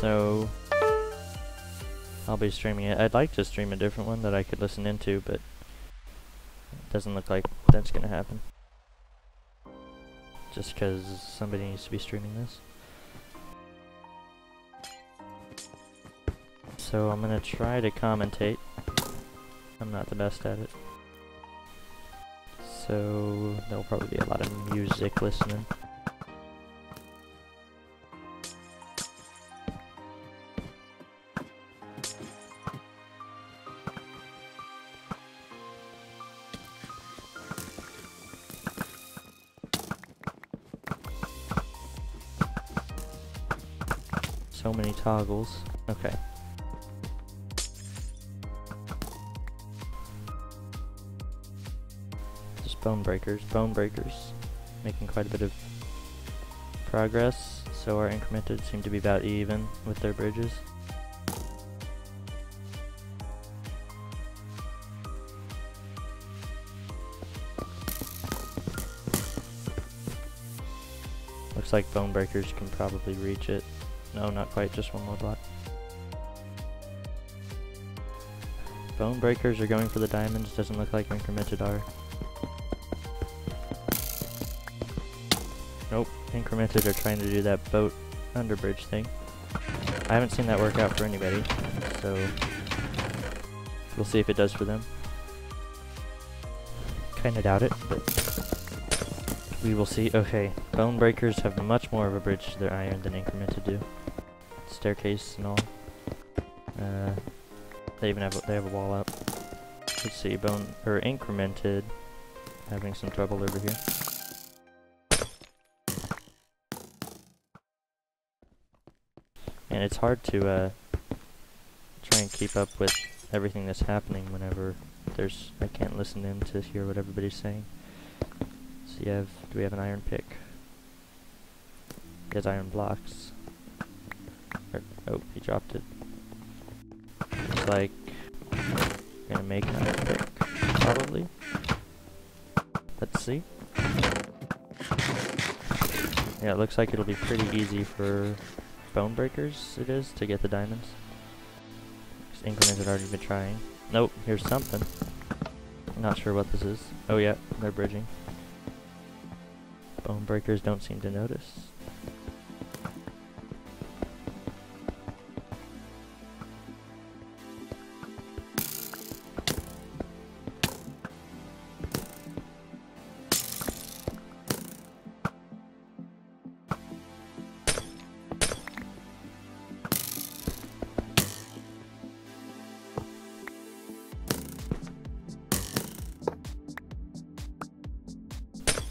So I'll be streaming it. I'd like to stream a different one that I could listen into, but it doesn't look like that's gonna happen. Just because somebody needs to be streaming this. So I'm gonna try to commentate. I'm not the best at it. So there'll probably be a lot of music listening. So many toggles. Okay. Just bone breakers. Bone breakers. Making quite a bit of progress. So our incremented seem to be about even with their bridges. Looks like bone breakers can probably reach it. No, not quite, just one more block. Bone breakers are going for the diamonds, doesn't look like incremented are. Nope, incremented are trying to do that boat underbridge thing. I haven't seen that work out for anybody, so we'll see if it does for them. Kinda doubt it, but we will see. Okay, bone breakers have much more of a bridge to their iron than incremented do. Staircase and all. They have a wall up. Let's see, incremented having some trouble over here. And it's hard to try and keep up with everything that's happening whenever I can't listen in to hear what everybody's saying. So do we have an iron pick? He has iron blocks. Oh, he dropped it. Looks like we're gonna make an iron pick, probably. Let's see. Yeah, it looks like it'll be pretty easy for bone breakers, it is, to get the diamonds. Increments had already been trying. Nope, here's something. Not sure what this is. Oh yeah, they're bridging. Bone breakers don't seem to notice.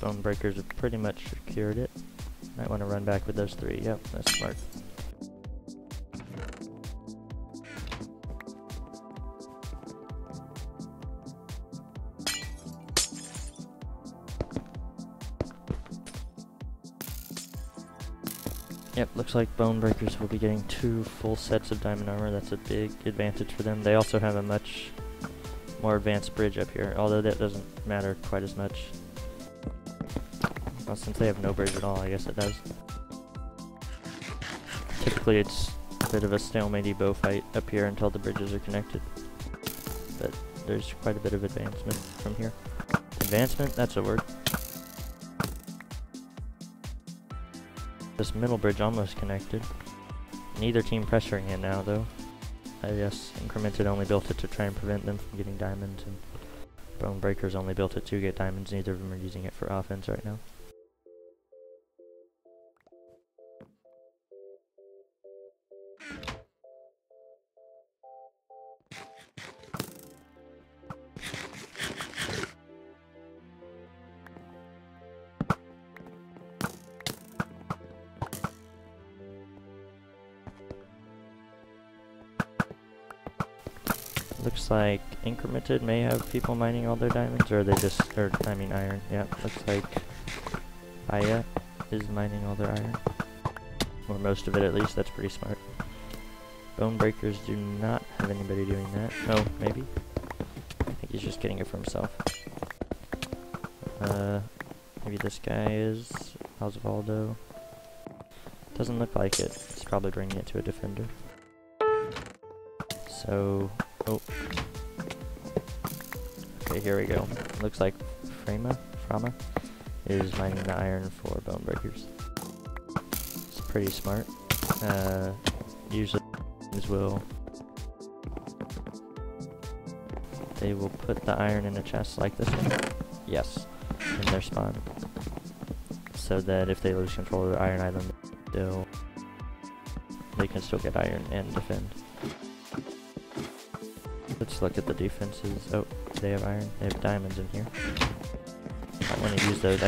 Bone breakers have pretty much secured it. Might want to run back with those three. Yep, that's smart. Yep, looks like bone breakers will be getting 2 full sets of diamond armor. That's a big advantage for them. They also have a much more advanced bridge up here, although that doesn't matter quite as much. Well, since they have no bridge at all, I guess it does. Typically it's a bit of a stalemate bow fight up here until the bridges are connected. But there's quite a bit of advancement from here. Advancement? That's a word. This middle bridge almost connected. Neither team pressuring it now, though. I guess Incremented only built it to try and prevent them from getting diamonds, and Bone Breakers only built it to get diamonds. Neither of them are using it for offense right now. Looks like Incremented may have people mining all their diamonds, or they just, I mean iron. Yeah, looks like Aya is mining all their iron. Or most of it at least, that's pretty smart. Bone Breakers do not have anybody doing that. Oh, maybe? I think he's just getting it for himself. Maybe this guy is Osvaldo. Doesn't look like it. It's probably bringing it to a defender. So, oh. Okay, here we go. Looks like Frama is mining the iron for bone breakers. It's pretty smart. Usually they will put the iron in a chest like this one. Yes, in their spawn. So that if they lose control of their iron item, they can still get iron and defend. Let's look at the defenses. Oh, they have iron. They have diamonds in here. I want to use those.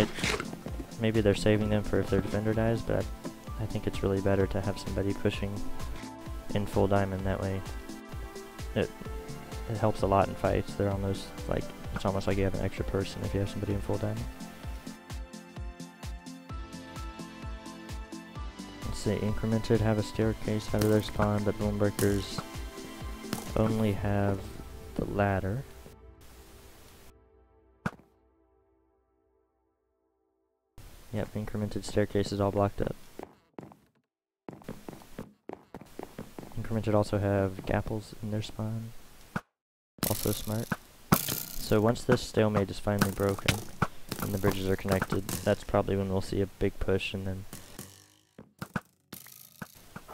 Maybe they're saving them for if their defender dies, but I think it's really better to have somebody pushing in full diamond. That way, it helps a lot in fights. They're almost like, it's almost like you have an extra person if you have somebody in full diamond. Let's see, Incremented have a staircase out of their spawn, but bone breakers only have the ladder. Yep, Incremented staircase is all blocked up. Incremented also have gapples in their spawn. Also smart. So once this stalemate is finally broken and the bridges are connected, that's probably when we'll see a big push, and then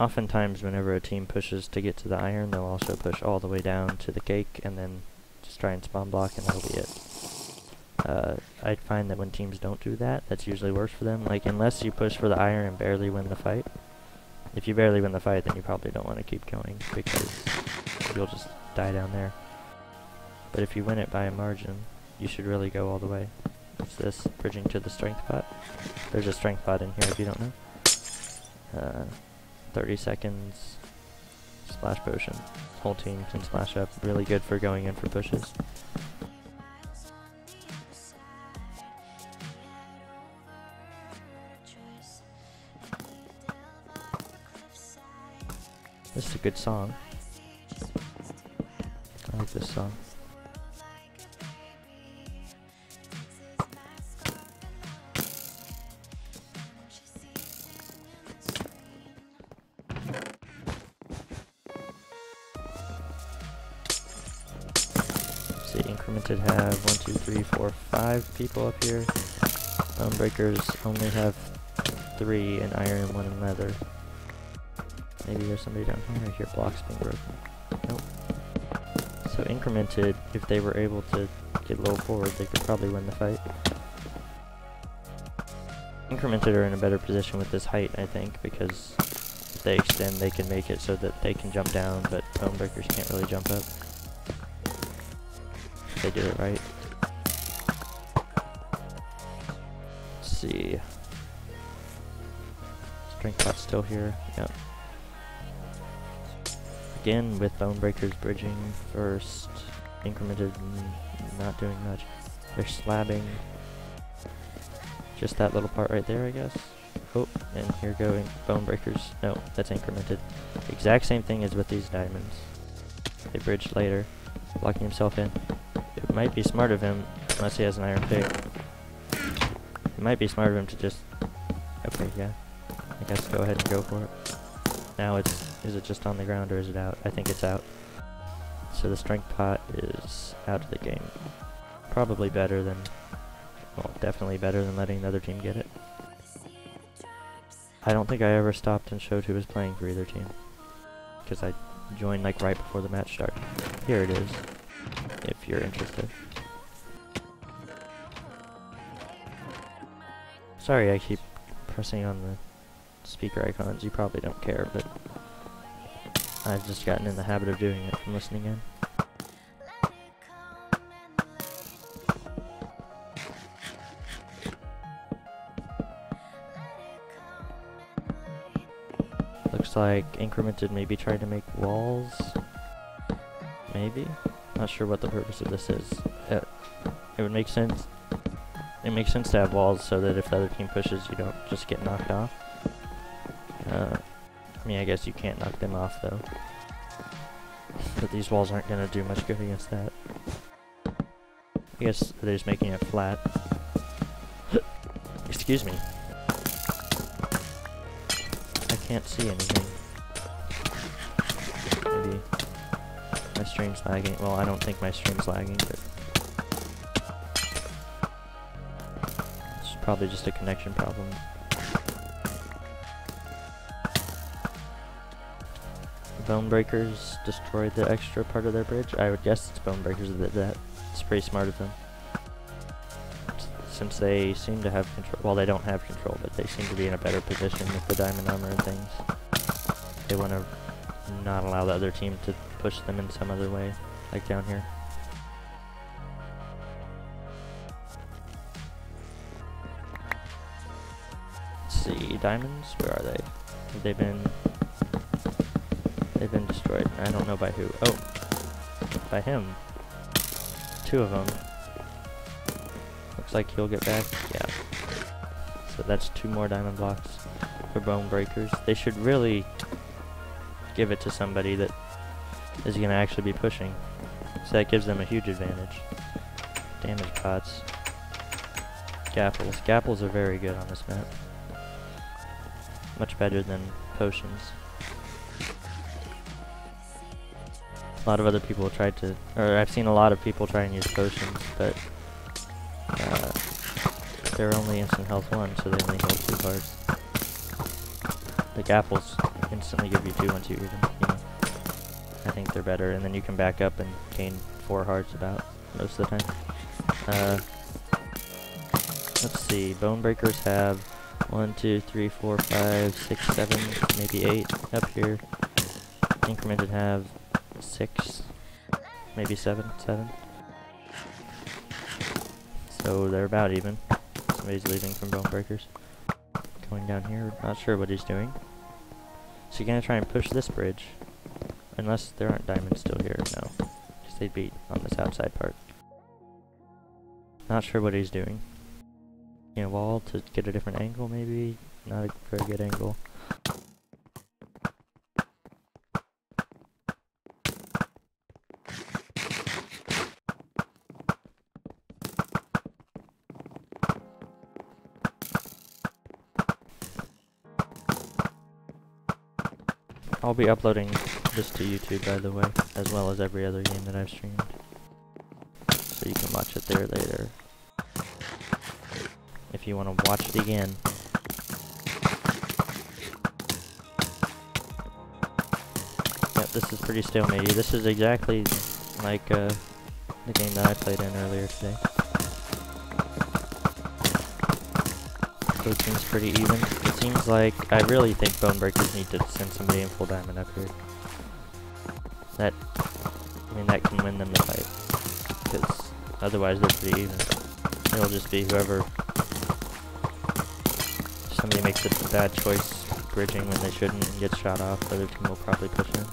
oftentimes whenever a team pushes to get to the iron, they'll also push all the way down to the cake and then just try and spawn block, and that'll be it. I find that when teams don't do that, that's usually worse for them. Like, unless you push for the iron and barely win the fight. If you barely win the fight, then you probably don't want to keep going, because you'll just die down there. But if you win it by a margin, you should really go all the way. What's this? Bridging to the strength pot? There's a strength pot in here if you don't know. 30 seconds. Splash potion. Whole team can splash up. Really good for going in for pushes. This is a good song. I like this song. See, Incremented have 1, 2, 3, 4, 5 people up here. Bone breakers only have 3 in iron and 1 in leather. Maybe there's somebody down here. I hear blocks being broken. Nope. So Incremented, if they were able to get low forward, they could probably win the fight. Incremented are in a better position with this height, I think, because if they extend, they can make it so that they can jump down, but bone breakers can't really jump up. If they do it right. Let's see. Strength pot's still here. Yep. Again, with bone breakers bridging first. Incremented not doing much. They're slabbing just that little part right there, I guess. Oh, and here go bone breakers. No, that's Incremented. Exact same thing as with these diamonds. They bridged later, blocking himself in. It might be smart of him, unless he has an iron pick. It might be smart of him to just... Okay, yeah. I guess go ahead and go for it. Now is it just on the ground or is it out? I think it's out. So the strength pot is out of the game. Probably better than, well, definitely better than letting the other team get it. I don't think I ever stopped and showed who was playing for either team, because I joined like right before the match started. Here it is, if you're interested. Sorry I keep pressing on the speaker icons, you probably don't care, but I've just gotten in the habit of doing it from listening in. Looks like Incremented maybe tried to make walls. Maybe? Not sure what the purpose of this is. It would make sense. It makes sense to have walls so that if the other team pushes, you don't just get knocked off. I mean, I guess you can't knock them off though. But these walls aren't going to do much good against that. I guess they're just making it flat. Excuse me. I can't see anything. Maybe my stream's lagging. Well, I don't think my stream's lagging, but it's probably just a connection problem. Bone breakers destroyed the extra part of their bridge. I would guess it's bone breakers that did that. It's pretty smart of them. Since they seem to have control, well, they don't have control, but they seem to be in a better position with the diamond armor and things. They want to not allow the other team to push them in some other way, like down here. Let's see, diamonds, where are they? Have they been... They've been destroyed. I don't know by who. Oh, by him. 2 of them. Looks like he'll get back. Yeah. So that's 2 more diamond blocks for bone breakers. They should really give it to somebody that is going to actually be pushing. So that gives them a huge advantage. Damage pots. Gapples. Gapples are very good on this map. Much better than potions. A lot of other people tried to, or I've seen a lot of people try and use potions, but they're only instant health 1, so they only heal 2 hearts. The gapples instantly give you 2 once you eat them, you know. I think they're better, and then you can back up and gain 4 hearts about most of the time. Let's see, bone breakers have 1, 2, 3, 4, 5, 6, 7, maybe 8 up here. Incremented have 6, maybe 7. So they're about even. Somebody's leaving from bone breakers. Going down here, not sure what he's doing. So you're gonna try and push this bridge. Unless there aren't diamonds still here, no. Because they'd be on this outside part. Not sure what he's doing. You know, wall to get a different angle maybe? Not a very good angle. I'll be uploading this to YouTube, by the way, as well as every other game that I've streamed. So you can watch it there later. If you want to watch it again. Yep, this is pretty stalemate-y. This is exactly like the game that I played in earlier today. So it seems pretty even. It seems like, I really think bone breakers need to send somebody in full diamond up here. That, I mean, that can win them the fight. Because otherwise they're pretty even. It'll just be whoever, if somebody makes a bad choice bridging when they shouldn't and gets shot off, the other team will probably push in.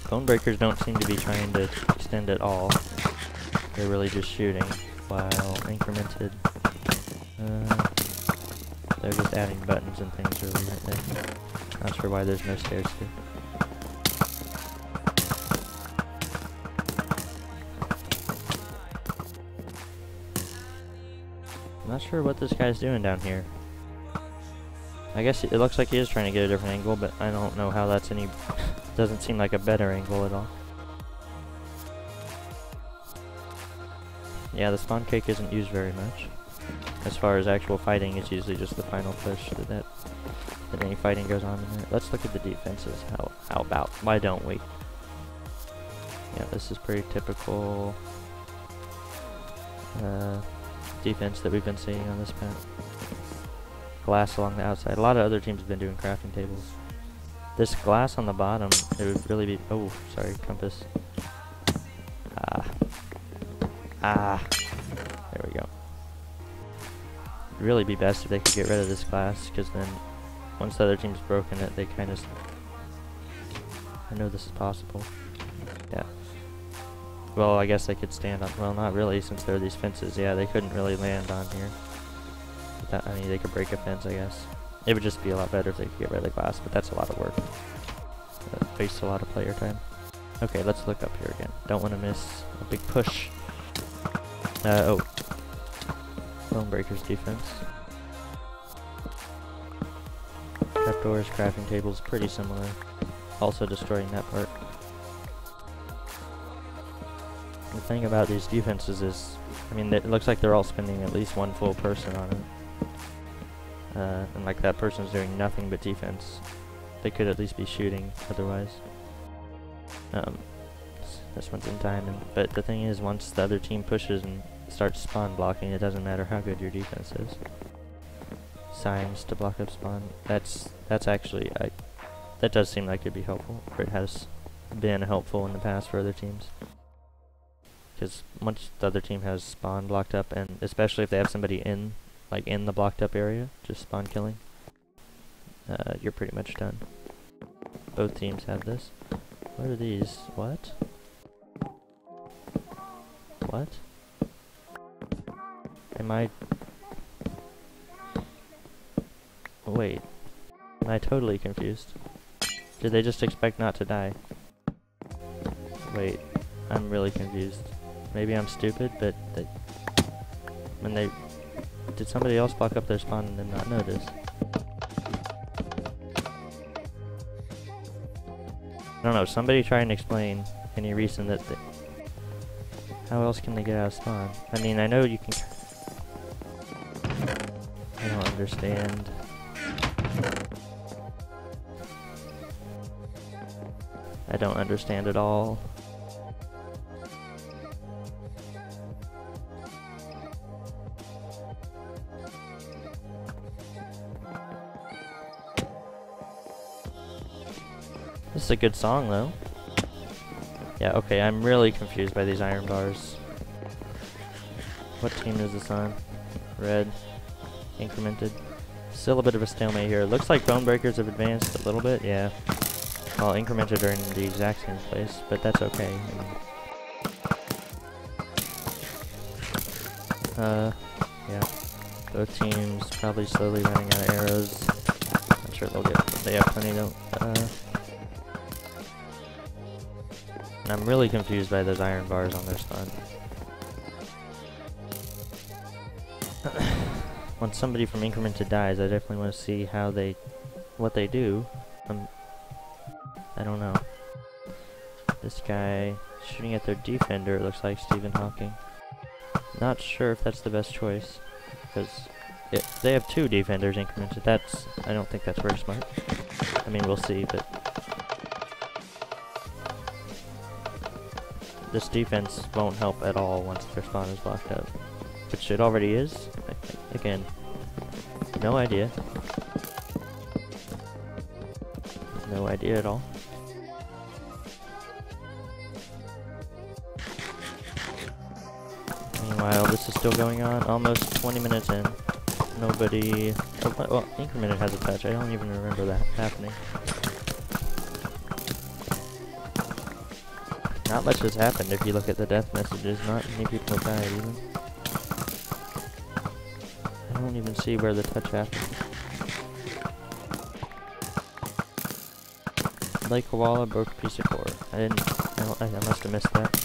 Bone breakers don't seem to be trying to extend at all. They're really just shooting, while incremented, they're just adding buttons and things really right there. Not sure why there's no stairs here. I'm not sure what this guy's doing down here. I guess it looks like he is trying to get a different angle, but I don't know how that's any... doesn't seem like a better angle at all. Yeah, the spawn cake isn't used very much. As far as actual fighting, it's usually just the final push that any fighting goes on in there. Let's look at the defenses. How about? Why don't we? Yeah, this is pretty typical defense that we've been seeing on this map. Glass along the outside. A lot of other teams have been doing crafting tables. This glass on the bottom, it would really be... Oh, sorry, compass. There we go. It'd really be best if they could get rid of this glass, because then once the other team's broken it, they kind of... I know this is possible. Yeah. Well, I guess they could stand on... Well, not really, since there are these fences. Yeah, they couldn't really land on here. But that, I mean, they could break a fence, I guess. It would just be a lot better if they could get rid of the glass, but that's a lot of work. That wastes a lot of player time. Okay, let's look up here again. Don't want to miss a big push. Oh. Bone breakers defense. trapdoors, crafting tables, pretty similar. Also destroying that part. The thing about these defenses is, I mean, it looks like they're all spending at least one full person on it. And like that person's doing nothing but defense. They could at least be shooting otherwise. This one's in diamond. But the thing is, once the other team pushes and starts spawn blocking, it doesn't matter how good your defense is. Signs to block up spawn. That's actually, that does seem like it'd be helpful, or it has been helpful in the past for other teams. Because once the other team has spawn blocked up, and especially if they have somebody in, like in the blocked up area, just spawn killing, you're pretty much done. Both teams have this. What are these? What? What? Am I... Wait. Am I totally confused? Did they just expect not to die? Wait. I'm really confused. Maybe I'm stupid, but when they... Did somebody else block up their spawn and then not notice? I don't know, somebody try and explain any reason that how else can they get out of spawn? I mean, I know you can... I don't understand. I don't understand at all. This is a good song, though. Yeah, okay, I'm really confused by these iron bars. What team is this on? Red. Incremented. Still a bit of a stalemate here. Looks like Bone Breakers have advanced a little bit, yeah. Well, Incremented are in the exact same place, but that's okay. Yeah. Both teams probably slowly running out of arrows. I'm sure they have plenty though. And I'm really confused by those iron bars on their spawn. Once somebody from Incremented dies, I definitely want to see how what they do. I don't know. This guy shooting at their defender, it looks like Stephen Hawking. Not sure if that's the best choice, because they have two defenders Incremented. I don't think that's very smart. I mean, we'll see, but this defense won't help at all once their spawn is blocked up, which it already is. Again, no idea. No idea at all. Meanwhile, this is still going on, almost 20 minutes in. Nobody... Oh, well, Incremented has a touch. I don't even remember that happening. Not much has happened if you look at the death messages. Not many people have died even. I don't even see where the touch happened. Lake Koala broke a piece of core. I must have missed that.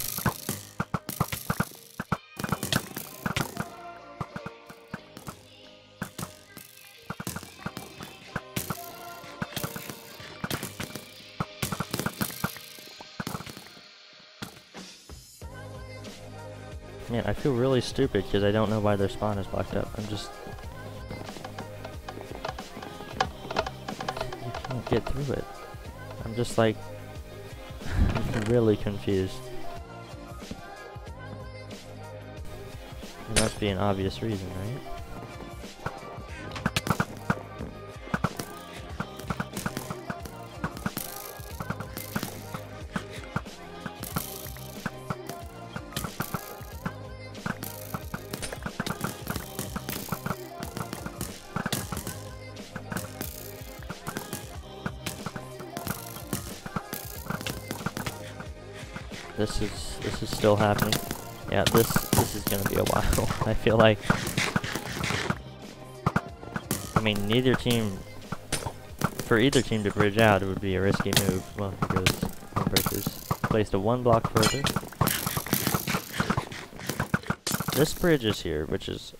Man, I feel really stupid because I don't know why their spawn is blocked up. I'm just... You can't get through it. I'm just like... really confused. There must be an obvious reason, right? This is still happening. Yeah, this is gonna be a while. I feel like. I mean, neither team. For either team to bridge out, it would be a risky move. Well, here goes Bone Breakers. Placed a one block further. This bridge is here, which is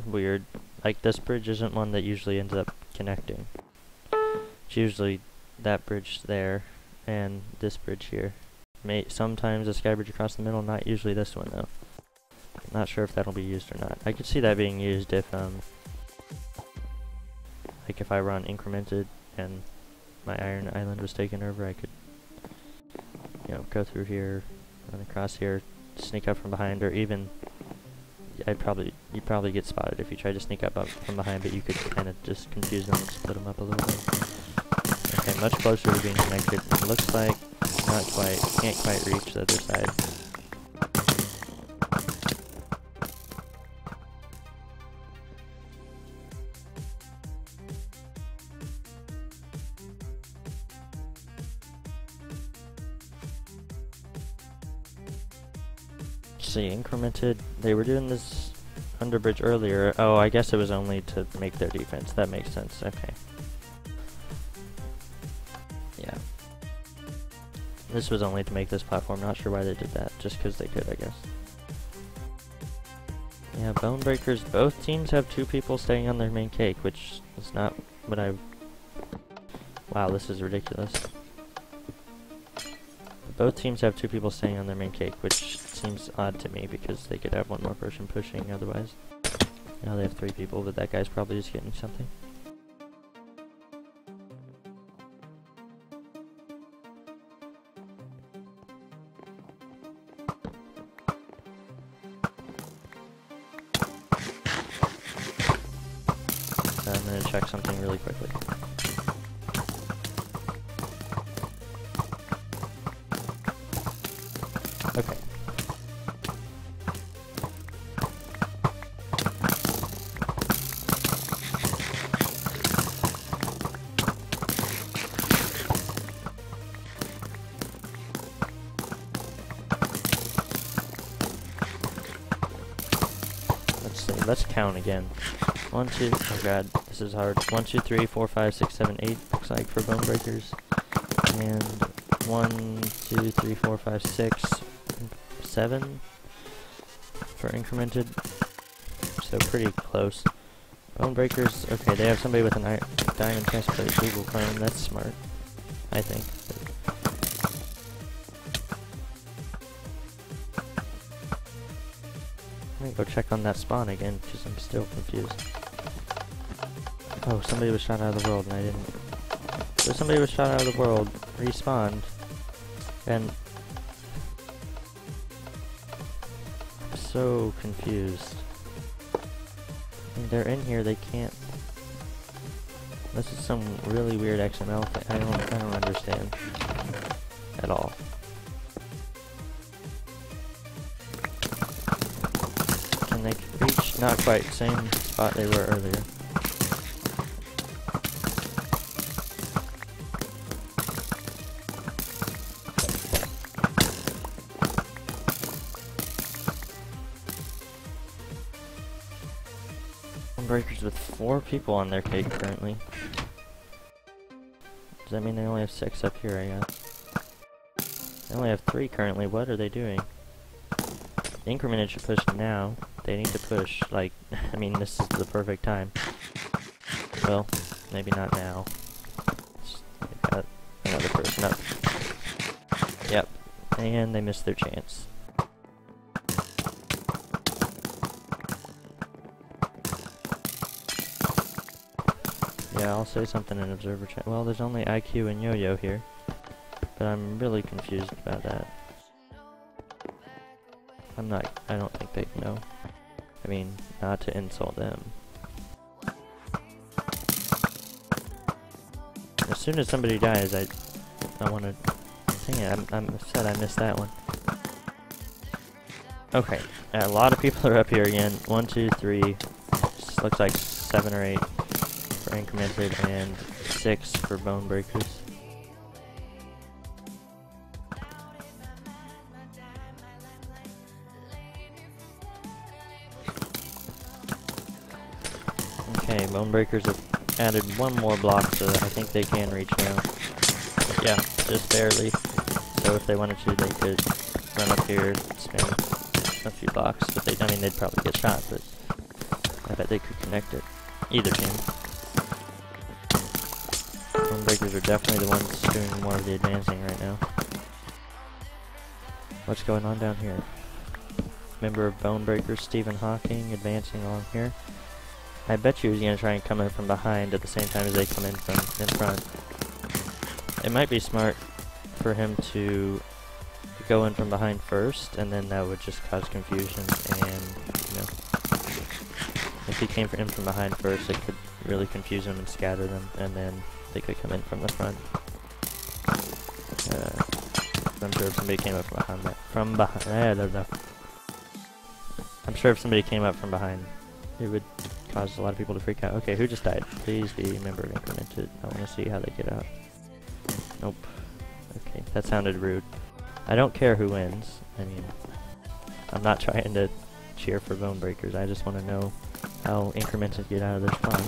weird. Like, this bridge isn't one that usually ends up connecting. It's usually that bridge there and this bridge here. Sometimes a sky bridge across the middle, not usually this one though. Not sure if that'll be used or not. I could see that being used if like if I run incremented and my iron island was taken over, I could, you know, go through here, run across here, sneak up from behind, or even you'd probably get spotted if you tried to sneak up from behind, but you could kind of just confuse them and split them up a little bit. Okay, much closer to being connected. It looks like not quite, can't quite reach the other side. See, incremented, they were doing this underbridge earlier. Oh, I guess it was only to make their defense. That makes sense. Okay. Yeah. This was only to make this platform. Not sure why they did that. Just because they could, I guess. Yeah, bone breakers. Both teams have 2 people staying on their main cake, which is not what I... Wow, this is ridiculous. Both teams have 2 people staying on their main cake, which seems odd to me because they could have 1 more person pushing otherwise. Now they have 3 people, but that guy's probably just getting something. I'm gonna check something really quickly. Okay. Let's see, let's count again. 1, 2, oh god, this is hard. 1, 2, 3, 4, 5, 6, 7, 8, looks like for bone breakers. And 1, 2, 3, 4, 5, 6, 7 for incremented. So pretty close. Bone breakers, okay, they have somebody with an diamond chestplate Google Chrome. That's smart, I think. Let me go check on that spawn again, because I'm still confused. Oh, somebody was shot out of the world and I didn't. So somebody was shot out of the world, respawned, and I'm so confused. I mean, they're in here, they can't. This is some really weird XML thing. I don't understand at all. Can they reach? Not quite, same spot they were earlier. Breakers with 4 people on their cake currently. Does that mean they only have 6 up here, I guess? They only have 3 currently. What are they doing? Incremented should push now. They need to push, like, I mean, this is the perfect time. Well, maybe not now. They've got another person up. Yep. And they missed their chance. Yeah, I'll say something in observer chat. Well, there's only IQ and Yo-Yo here, but I'm really confused about that. I don't think they know. I mean, not to insult them. As soon as somebody dies, I want to... Dang it, I'm upset I missed that one. Okay, a lot of people are up here again. 1, 2, 3, looks like 7 or 8. For incremented and 6 for bone breakers. Okay, bone breakers have added 1 more block, so I think they can reach now. Yeah, just barely. So if they wanted to, they could run up here, spam a few blocks. But I mean, they'd probably get shot, but I bet they could connect it. Either team. Bone Breakers are definitely the ones doing more of the advancing right now. What's going on down here? Member of Bone Breakers, Stephen Hawking, advancing along here. I bet you he's going to try and come in from behind at the same time as they come in from in front. It might be smart for him to go in from behind first, and then that would just cause confusion, and, you know, if he came in from behind first, it could really confuse them and scatter them, and then they could come in from the front. I'm sure if somebody came up from behind, I'm sure if somebody came up from behind, it would cause a lot of people to freak out. Okay, who just died? Please be a member of Incremented. I want to see how they get out. Nope. Okay, that sounded rude. I don't care who wins. I mean, I'm not trying to cheer for Bone Breakers. I just want to know how Incremented get out of their spawn.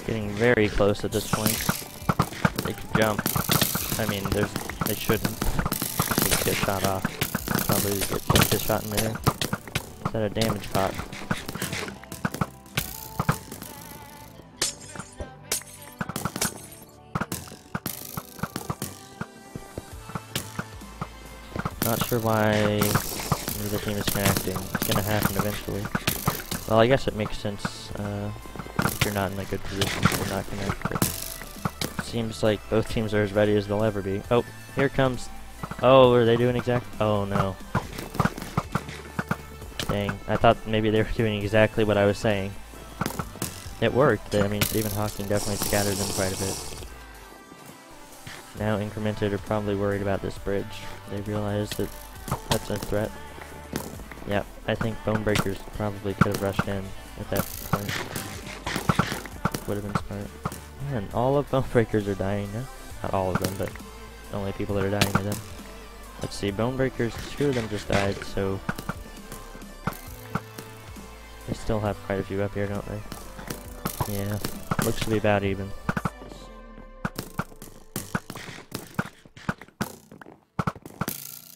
Getting very close at this point. They could jump. I mean, they shouldn't. They just get shot off. Probably get shot in there. Is that a damage pot? Not sure why the team is connecting. It's gonna happen eventually. Well, I guess it makes sense. If you're not in a good position, you're not connected. Seems like both teams are as ready as they'll ever be. Oh, here comes. Oh, are they doing Oh no. Dang, I thought maybe they were doing exactly what I was saying. It worked. I mean, Stephen Hawking definitely scattered them quite a bit. Now Incremented are probably worried about this bridge. They realize that that's a threat. Yep, I think Bone Breakers probably could have rushed in at that point. Would have been smart. Man, all of Bone Breakers are dying now. Not all of them, but the only people that are dying are them. Let's see, Bone Breakers, 2 of them just died, so they still have quite a few up here, don't they? Yeah, looks to be about even.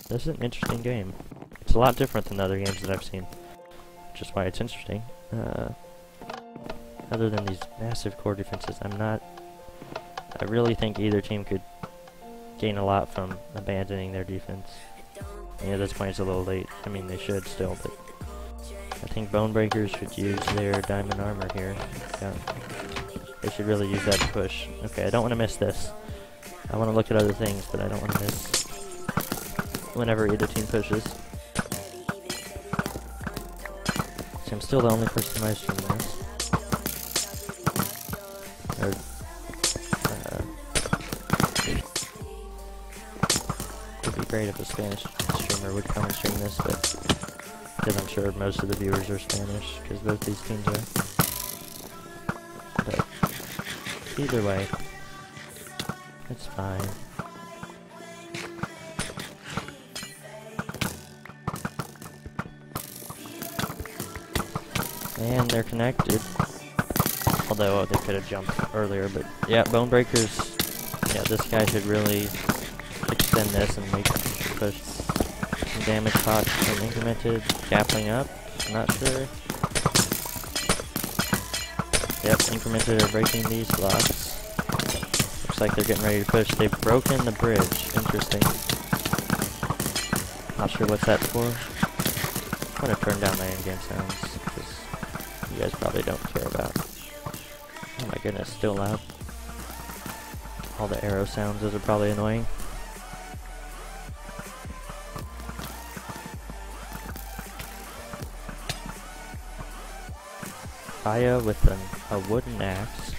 This is an interesting game. It's a lot different than the other games that I've seen, which is why it's interesting. Other than these massive core defenses, I really think either team could gain a lot from abandoning their defense. Yeah, this point is a little late. I mean, they should still, but I think Bone Breakers should use their diamond armor here. Yeah. They should really use that to push. Okay, I don't want to miss this. I want to look at other things, but I don't want to miss whenever either team pushes. See, I'm still the only person live streaming this. It'd be great if a Spanish streamer would come and stream this, but because I'm sure most of the viewers are Spanish, because both these teams are. But either way, it's fine. And they're connected. Although they could have jumped earlier, but yeah, Bone Breakers. Yeah, this guy should really extend this and make push some damage pots from Incremented. Gappling up. Not sure. Yep, Incremented are breaking these blocks. Looks like they're getting ready to push. They've broken the bridge. Interesting. Not sure what's that for. I'm gonna turn down my in-game sounds, because you guys probably don't care about. Oh my goodness, still loud. All the arrow sounds, those are probably annoying. Aya with a wooden axe.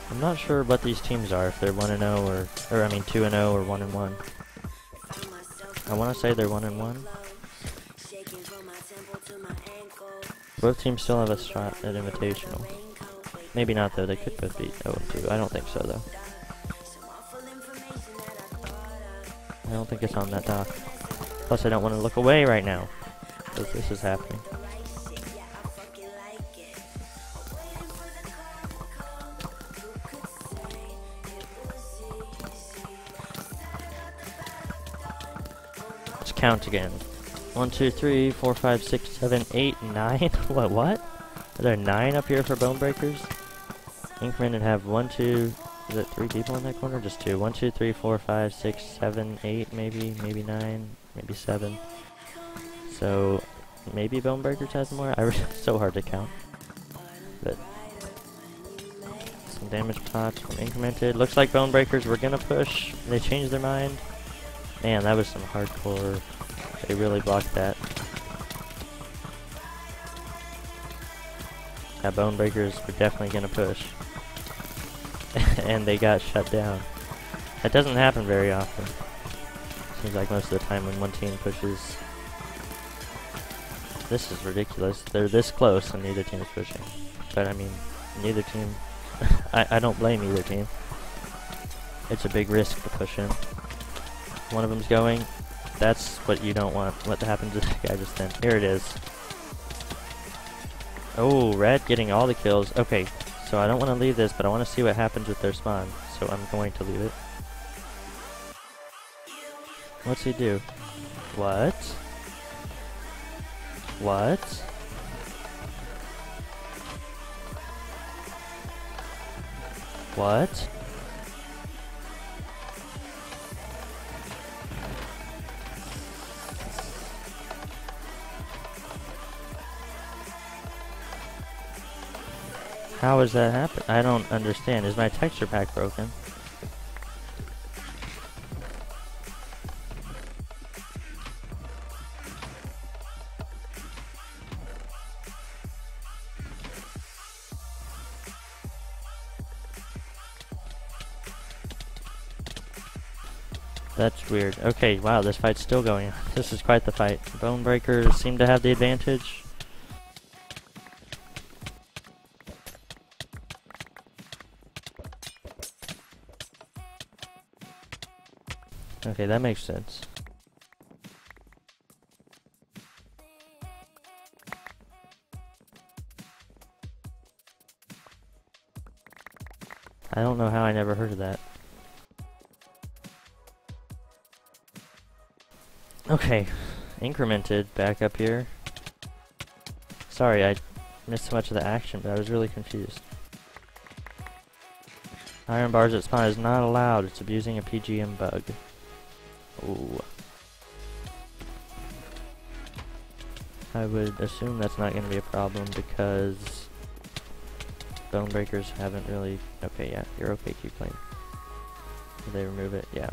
I'm not sure what these teams are, if they're 1-0 or I mean 2-0 or 1-1. I want to say they're 1-1. Both teams still have a shot at Invitational. Maybe not though, they could both be 0-2. I don't think so though. I don't think it's on that dock. Plus, I don't want to look away right now, because this is happening. Let's count again. 1, 2, 3, 4, 5, 6, 7, 8, 9. What? Are there 9 up here for bone breakers? Incremented have 1, 2. Is it 3 people in that corner? Just 2. 1, 2, 3, 4, 5, 6, 7, 8, maybe 9, maybe 7. So maybe bone breakers has more. It's so hard to count. But some damage pots from Incremented. Looks like bone breakers were gonna push. They changed their mind. Man, that was some hardcore. They really blocked that. Bone breakers were definitely gonna push. And they got shut down. That doesn't happen very often. Seems like most of the time when one team pushes. This is ridiculous. They're this close and neither team is pushing. But I mean, neither team. I don't blame either team. It's a big risk to push in. One of them's going. That's what you don't want. What happened to that guy just then? Here it is. Oh, red getting all the kills. Okay, so I don't want to leave this, but I want to see what happens with their spawn. So I'm going to leave it. What's he do? What? What? What? How does that happen? I don't understand. Is my texture pack broken? That's weird. Okay, wow, this fight's still going on. This is quite the fight. Bone breakers seem to have the advantage. Okay, that makes sense. I don't know how I never heard of that. Okay, Incremented back up here. Sorry, I missed so much of the action, but I was really confused. Iron bars at spawn is not allowed. It's abusing a PGM bug. Ooh. I would assume that's not going to be a problem because bone breakers haven't really... Okay, yeah, you're okay, keep playing. Did they remove it? Yeah.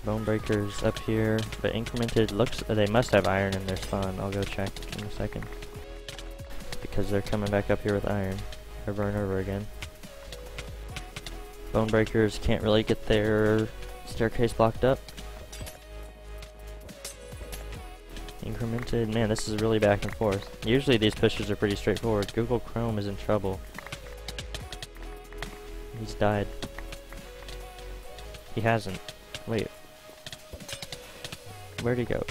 Bone breakers up here, but Incremented looks... they must have iron in their spawn. I'll go check in a second. Because they're coming back up here with iron. Over and over again. Bone breakers can't really get their staircase blocked up. Incremented, man, this is really back and forth. Usually these pushes are pretty straightforward. Google Chrome is in trouble. He's died. He hasn't. Wait. Where'd he go?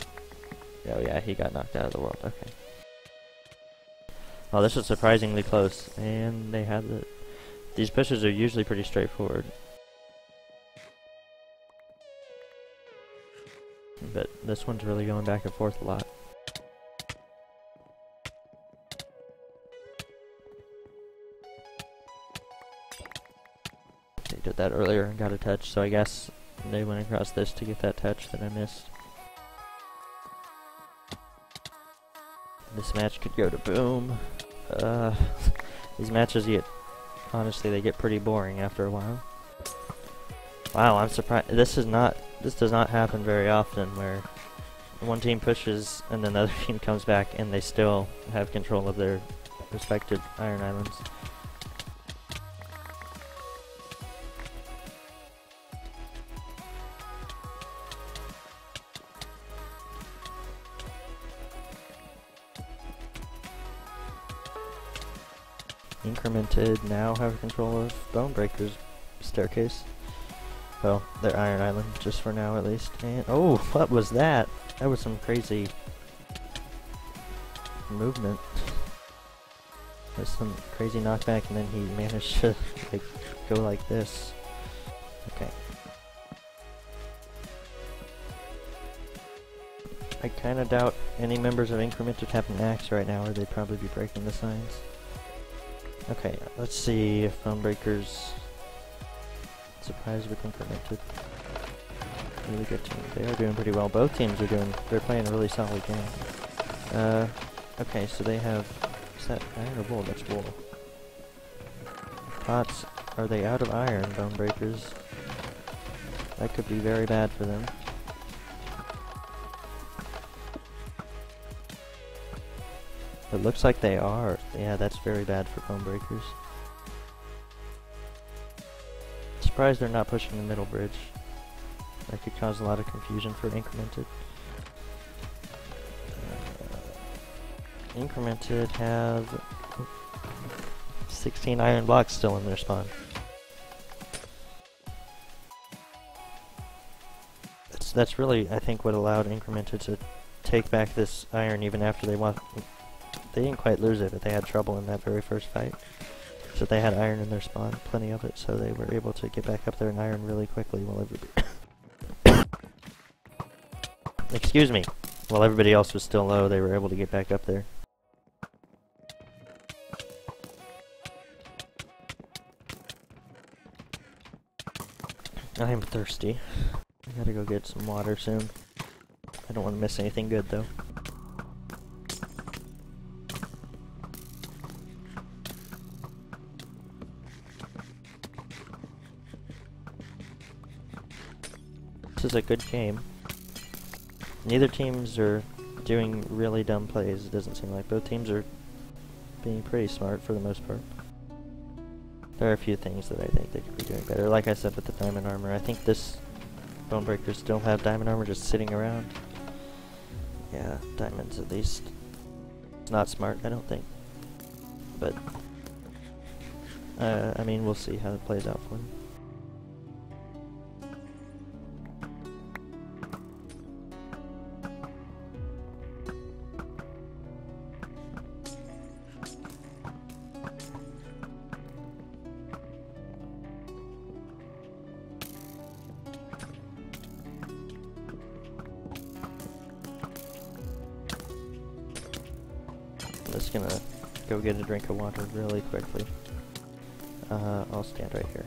Oh yeah, he got knocked out of the world. Okay. Oh, this was surprisingly close. And they had the... These pushes are usually pretty straightforward. But this one's really going back and forth a lot. They did that earlier and got a touch, so I guess they went across this to get that touch that I missed. This match could go to boom. These matches get... Honestly, they get pretty boring after a while. Wow, I'm surprised. This does not happen very often where one team pushes and then the other team comes back and they still have control of their respective Iron Islands. Incremented now have control of Bonebreaker's staircase. Well, their Iron Island, just for now at least. And oh, what was that? That was some crazy movement. There's some crazy knockback, and then he managed to like go like this. Okay. I kinda doubt any members of Incremented have an axe right now, or they'd probably be breaking the signs. Okay, let's see if Bonebreaker's surprised with Incremented. Really good team. They are doing pretty well. Both teams are they're playing a really solid game. Okay, so they have, is that iron or wool? That's wool. Pots, are they out of iron, Bonebreakers? That could be very bad for them. It looks like they are. Yeah, that's very bad for Bonebreakers. Surprised they're not pushing the middle bridge. That could cause a lot of confusion for Incremented. Incremented have 16 iron blocks still in their spawn. That's really, I think, what allowed Incremented to take back this iron even after they didn't quite lose it, but they had trouble in that very first fight. So they had iron in their spawn, plenty of it, so they were able to get back up there in iron really quickly while everybody excuse me. While everybody else was still low, they were able to get back up there. I am thirsty. I gotta go get some water soon. I don't want to miss anything good though. This is a good game. Neither teams are doing really dumb plays, it doesn't seem like. Both teams are being pretty smart for the most part. There are a few things that I think they could be doing better. Like I said with the diamond armor, I think this Bonebreakers still have diamond armor just sitting around. Yeah, diamonds at least. It's not smart, I don't think. But, I mean, we'll see how it plays out for them. I'm just gonna go get a drink of water really quickly. I'll stand right here.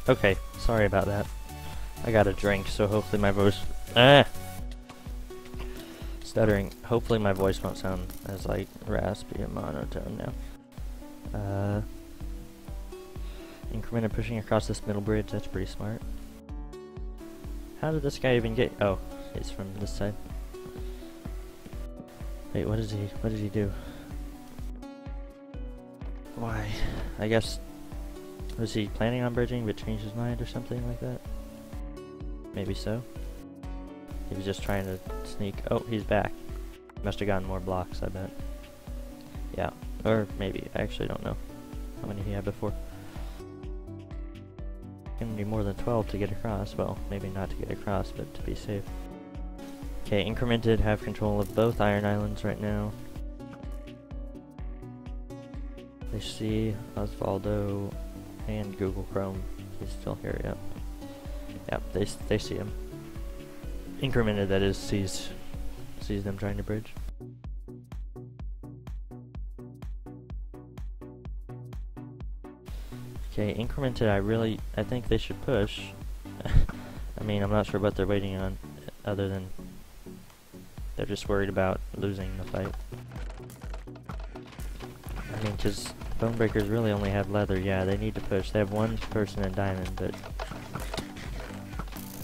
Okay, sorry about that. I got a drink, so hopefully my voice... Stuttering. Hopefully my voice won't sound as, like, raspy and monotone now. Incremented pushing across this middle bridge, that's pretty smart. How did this guy even get... Oh, he's from this side. Wait, what did he do? Why? I guess... Was he planning on bridging but changed his mind or something like that? Maybe so. He was just trying to sneak. Oh, he's back. Must have gotten more blocks, I bet. Yeah, or maybe, I actually don't know how many he had before. Gonna need more than 12 to get across. Well, maybe not to get across, but to be safe. Okay, Incremented have control of both Iron Islands right now. They see Osvaldo and Google Chrome. He's still here, yep. Yep, they see him. Incremented, that is, sees them trying to bridge. Okay, Incremented, I think they should push. I mean, I'm not sure what they're waiting on, other than they're just worried about losing the fight. I mean, because Bonebreakers really only have leather. Yeah, they need to push. They have one person in diamond, but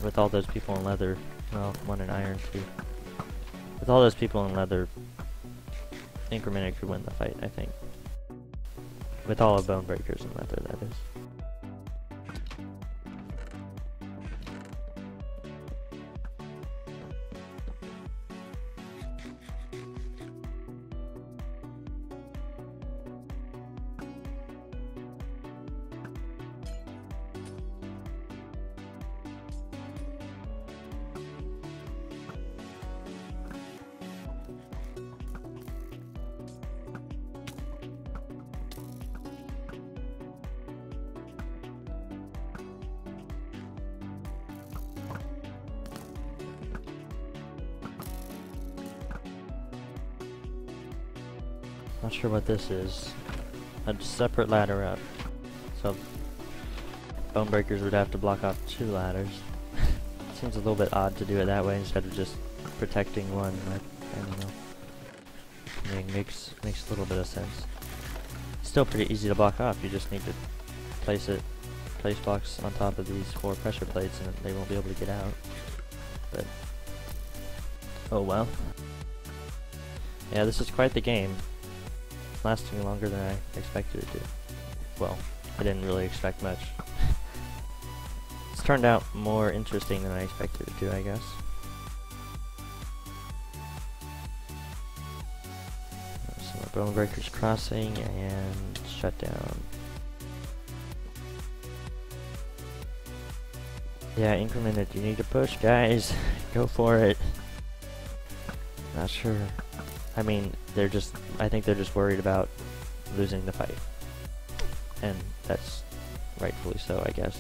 with all those people in leather, well, one in iron too. With all those people in leather, Incremented could win the fight, I think. With all of Bonebreakers in leather, that is. Not sure what this is. A separate ladder up. So Bonebreakers would have to block off 2 ladders. Seems a little bit odd to do it that way instead of just protecting one. I don't know. I mean, makes a little bit of sense. Still pretty easy to block off. You just need to place blocks on top of these 4 pressure plates, and they won't be able to get out. But oh well. Yeah, this is quite the game. Lasting longer than I expected it to. Well, I didn't really expect much. It's turned out more interesting than I expected it to, I guess. So Bonebreakers crossing and shut down. Yeah, Incremented, you need to push, guys. Go for it. Not sure. I mean, I think they're just worried about losing the fight. And that's rightfully so, I guess.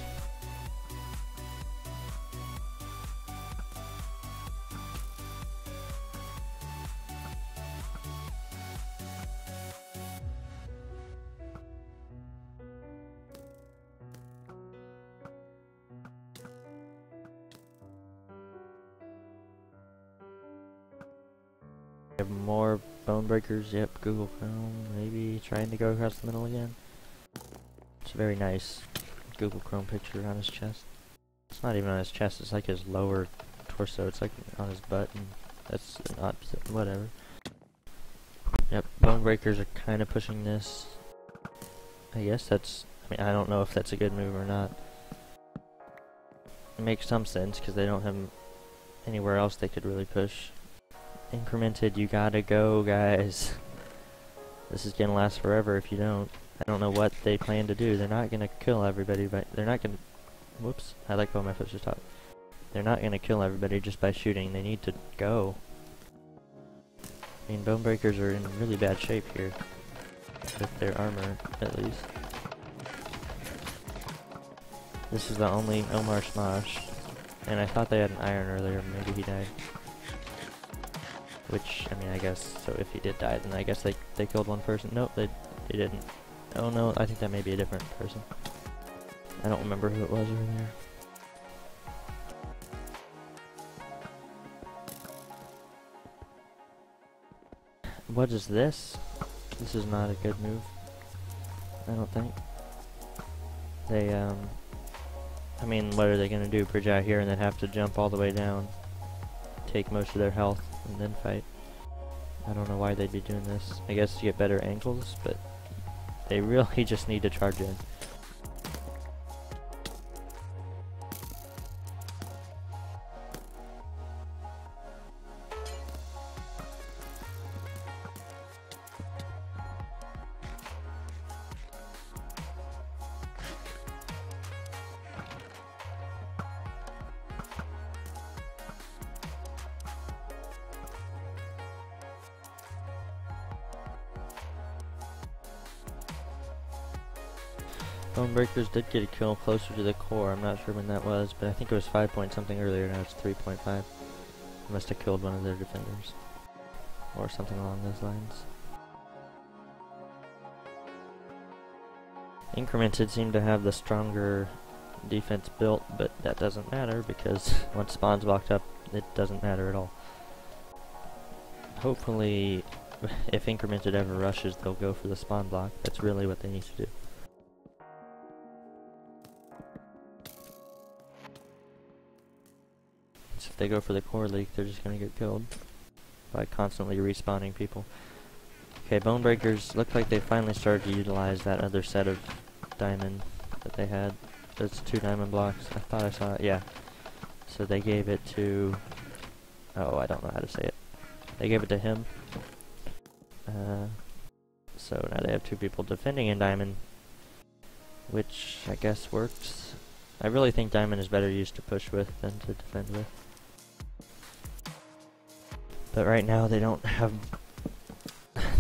Have more Bonebreakers, yep, Google Chrome, maybe trying to go across the middle again. It's a very nice Google Chrome picture on his chest. It's not even on his chest, it's like his lower torso, it's like on his butt, and that's not, whatever. Yep, Bonebreakers are kind of pushing this. I guess that's, I mean, I don't know if that's a good move or not. It makes some sense, because they don't have anywhere else they could really push. Incremented, you gotta go, guys. This is gonna last forever if you don't. I don't know what they plan to do. They're not gonna kill everybody, but they're not gonna... Whoops, I like how my foot just talked. They're not gonna kill everybody just by shooting. They need to go. I mean, Bonebreakers are in really bad shape here. With their armor, at least. This is the only Omar Smosh. And I thought they had an iron earlier. Maybe he died. Which, I mean, I guess, so if he did die, then I guess they killed one person. Nope, they didn't. Oh no, I think that may be a different person. I don't remember who it was earlier. What is this? This is not a good move. I don't think. They, I mean, what are they gonna do? Bridge out here and then have to jump all the way down, take most of their health, and then fight. I don't know why they'd be doing this. I guess to get better angles, but they really just need to charge in. Bonebreakers did get a kill closer to the core. I'm not sure when that was, but I think it was 5 point something earlier. Now it's 3.5. Must have killed one of their defenders. Or something along those lines. Incremented seem to have the stronger defense built, but that doesn't matter because once spawn's blocked up, it doesn't matter at all. Hopefully, if Incremented ever rushes, they'll go for the spawn block. That's really what they need to do. So if they go for the core leak, they're just going to get killed by constantly respawning people. Okay, Bonebreakers look like they finally started to utilize that other set of diamond that they had. Those 2 diamond blocks. I thought I saw it. Yeah. So they gave it to... Oh, I don't know how to say it. They gave it to him. So now they have 2 people defending in diamond, which I guess works. I really think diamond is better used to push with than to defend with. But right now they don't have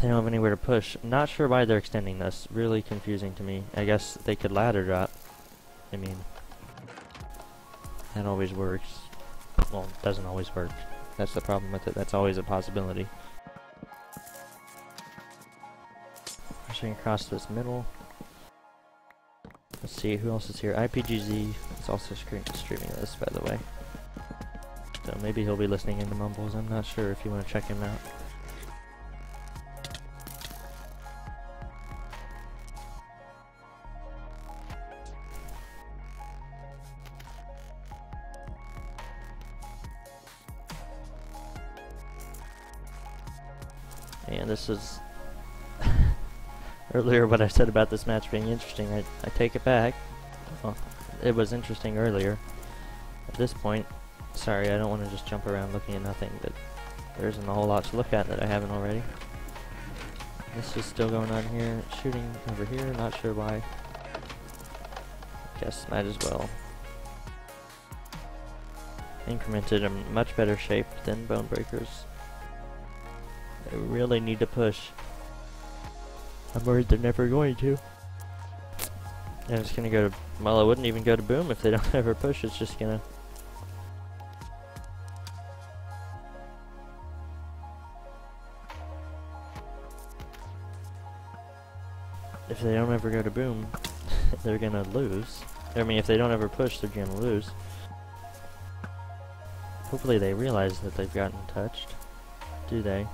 anywhere to push. Not sure why they're extending this. Really confusing to me. I guess they could ladder drop. I mean, that always works. Well, it doesn't always work. That's the problem with it. That's always a possibility. Pushing across this middle. Let's see who else is here. IPGZ is also streaming this, by the way. So maybe he'll be listening into mumbles. I'm not sure if you want to check him out. And this is earlier what I said about this match being interesting. I take it back. Well, it was interesting earlier. At this point, sorry, I don't want to just jump around looking at nothing, but there isn't a whole lot to look at that I haven't already. This is still going on here. Shooting over here, not sure why. Guess might as well. Incremented in much better shape than Bonebreakers. They really need to push. I'm worried they're never going to. And it's gonna go to... Well, it wouldn't even go to boom if they don't ever push. It's just gonna... If they don't ever go to boom, they're gonna lose. I mean, if they don't ever push, they're gonna lose. Hopefully they realize that they've gotten touched. Do they?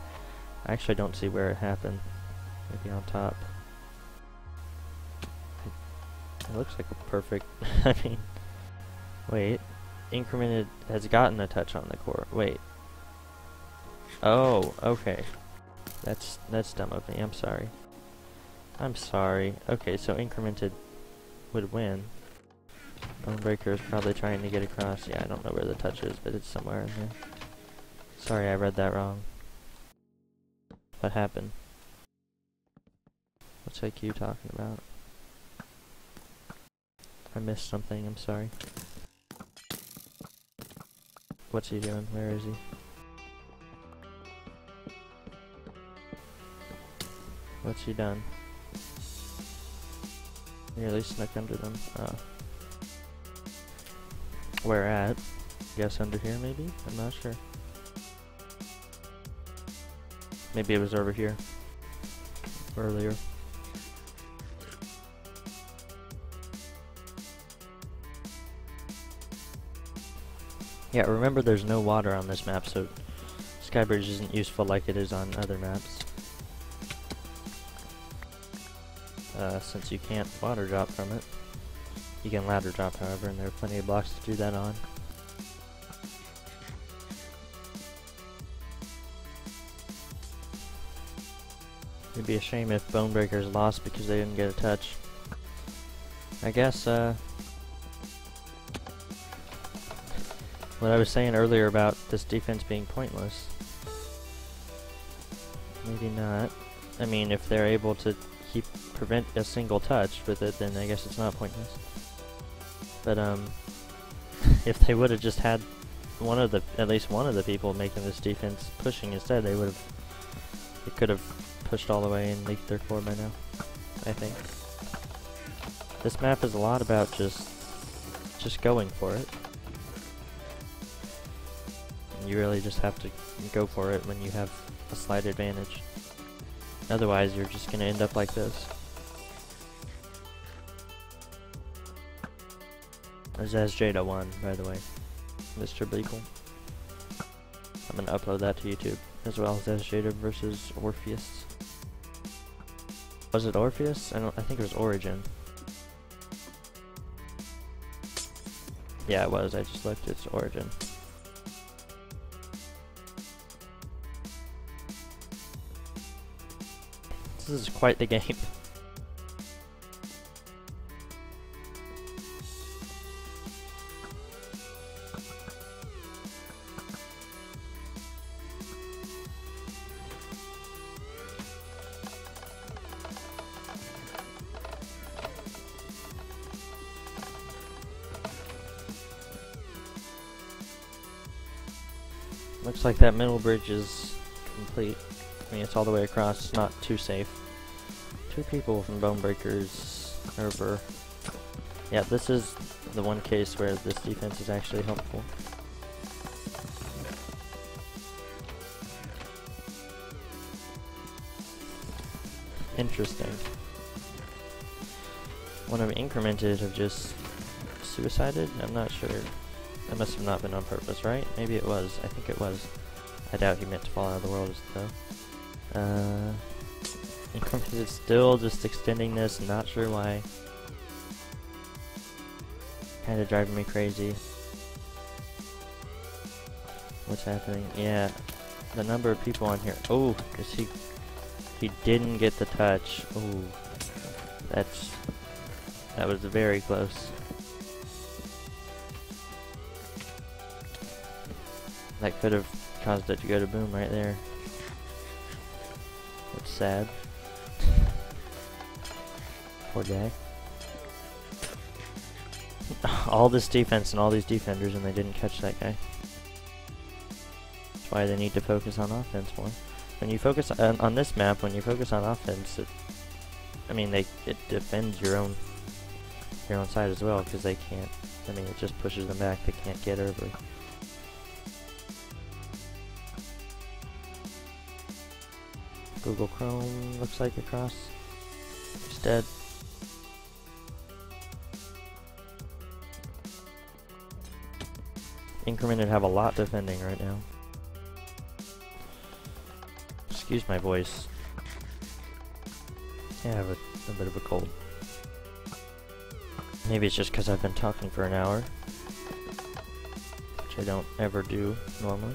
I actually don't see where it happened. Maybe on top. It looks like a perfect... I mean... Wait. Incremented has gotten a touch on the core. Wait. Oh, okay. That's dumb of me. I'm sorry. I'm sorry. Okay, so Incremented would win. Bonebreaker is probably trying to get across. Yeah, I don't know where the touch is, but it's somewhere in there. Sorry, I read that wrong. What happened? What's IQ talking about? I missed something, I'm sorry. What's he doing? Where is he? What's he done? Nearly snuck under them. Oh. Where at? Guess under here maybe? I'm not sure. Maybe it was over here. Earlier. Yeah, remember there's no water on this map, so Skybridge isn't useful like it is on other maps. Since you can't water drop from it. You can ladder drop, however, and there are plenty of blocks to do that on. It'd be a shame if Bonebreakers lost because they didn't get a touch. I guess, what I was saying earlier about this defense being pointless. Maybe not. I mean, if they're able to prevent a single touch with it, then I guess it's not pointless. But, if they would have just had at least one of the people making this defense pushing instead, they could have pushed all the way and leaked their core by now, I think. This map is a lot about just going for it. And you really just have to go for it when you have a slight advantage. Otherwise, you're just gonna end up like this. There's Jada 1, by the way. Mr. Bleakle. I'm gonna upload that to YouTube, as well as Jada versus Orpheus. Was it Orpheus? I think it was Origin. Yeah, it was. I just looked. It's Origin. This is quite the game. Looks like that middle bridge is complete. I mean, it's all the way across. It's not too safe. 2 people from Bone Breakers over. Yeah, this is the one case where this defense is actually helpful. Interesting. One of Incremented have just suicided? I'm not sure. That must have not been on purpose, right? Maybe it was. I think it was. I doubt he meant to fall out of the world, though. Incremented is still just extending this, not sure why. Kinda driving me crazy. What's happening? Yeah, the number of people on here. Oh, cause he didn't get the touch. Oh, that was very close. That could have caused it to go to boom right there. That's sad. Poor guy. All this defense and all these defenders, and they didn't catch that guy. That's why they need to focus on offense more. When you focus on this map, when you focus on offense, it defends your own side as well, because they can't. I mean, it just pushes them back. They can't get over. Google Chrome looks like across. He's dead. Incremented have a lot defending right now. Excuse my voice. Yeah, I have a bit of a cold. Maybe it's just because I've been talking for an hour, which I don't ever do normally.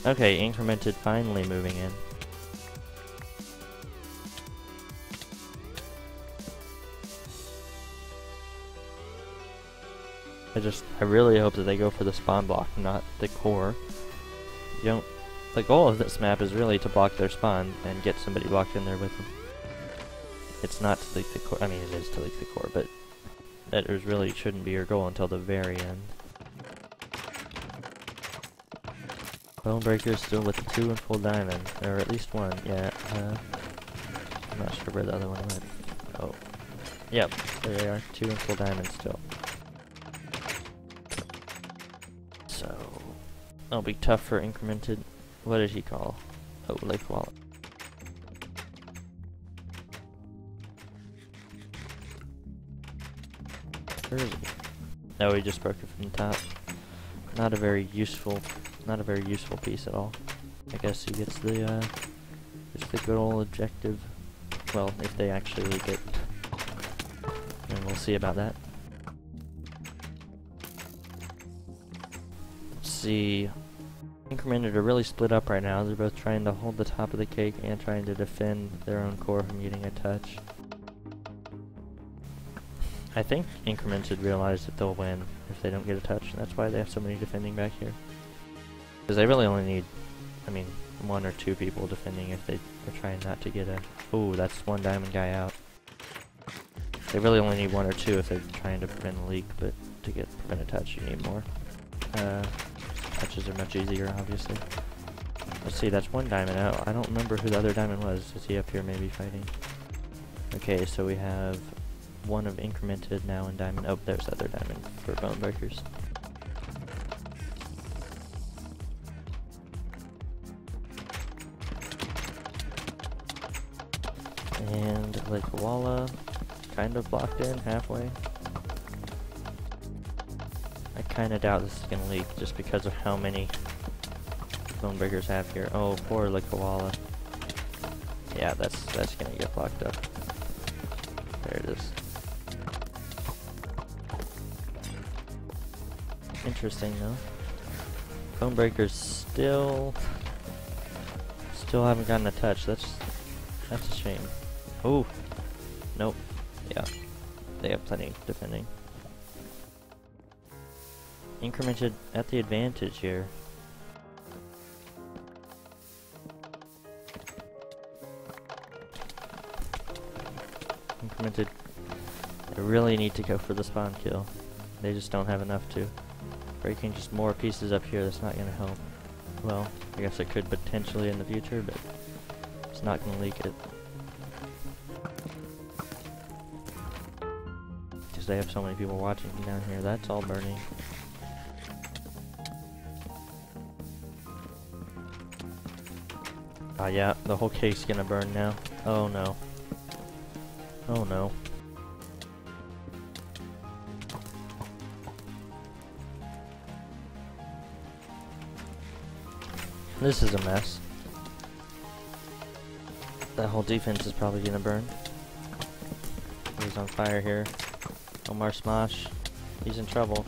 Okay, Incremented finally moving in. I really hope that they go for the spawn block, not the core. The goal of this map is really to block their spawn and get somebody blocked in there with them. It's not to leak the core. I mean, it is to leak the core, but that really shouldn't be your goal until the very end. Bonebreaker is still with 2 and full diamond, or at least 1, yeah. I'm not sure where the other one went. Oh. Yep, there they are, 2 and full diamond still. So, it'll be tough for Incremented. What did he call? Oh, Lake Wallet. Where is he? No, he just broke it from the top. Not a very useful piece at all. I guess he gets the good old objective. Well, if they actually leak it. And we'll see about that. Let's see. Incremented are really split up right now. They're both trying to hold the top of the cake and trying to defend their own core from getting a touch. I think Incremented realized that they'll win if they don't get a touch, and that's why they have so many defending back here. Because they really only need, I mean, 1 or 2 people defending if they're trying not to get a... Ooh, that's 1 diamond guy out. They really only need 1 or 2 if they're trying to prevent a leak, but to prevent a touch you need more. Touches are much easier, obviously. Let's see, that's 1 diamond out. I don't remember who the other diamond was. Is he up here maybe fighting? Okay, so we have 1 of incremented now in diamond. Oh, there's the other diamond for bone breakers. And Lake Koala, kind of blocked in halfway. I kind of doubt this is going to leak just because of how many bone breakers have here. Oh, poor Lake Koala. Yeah, that's going to get blocked up. There it is. Interesting though. Bone breakers still haven't gotten a touch. That's a shame. Oh, nope. Yeah, they have plenty defending. Incremented at the advantage here. Incremented. They really need to go for the spawn kill. They just don't have enough to. Breaking just more pieces up here, that's not going to help. Well, I guess it could potentially in the future, but it's not going to leak it. Because they have so many people watching down here. That's all burning. Ah, yeah, the whole cake's going to burn now. Oh no. Oh no. This is a mess. That whole defense is probably gonna burn. He's on fire here. Omar Smosh. He's in trouble.